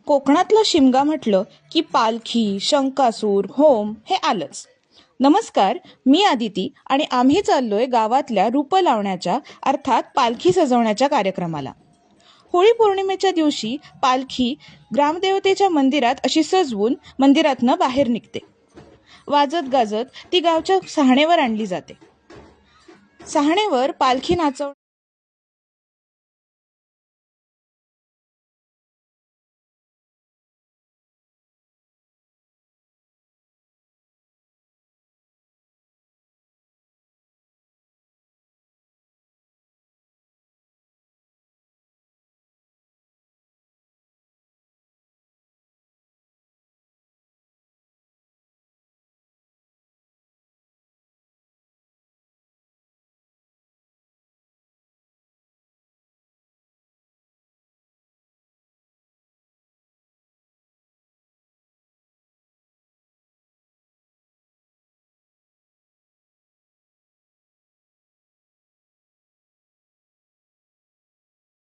कोकणातलं शिमगा म्हटलं की पालखी, शंकासूर, होम हे आलंच. नमस्कार, मी आदिती आणि आम्ही चाललोय गावातल्या रूप लावण्याच्या अर्थात पालखी सजवण्याच्या कार्यक्रमाला. होळी पौर्णिमेच्या दिवशी पालखी ग्रामदेवतेच्या मंदिरात अशी सजवून मंदिरातनं बाहेर निघते. वाजत गाजत ती गावच्या सहाणेवर आणली जाते. सहाणेवर पालखी नाचव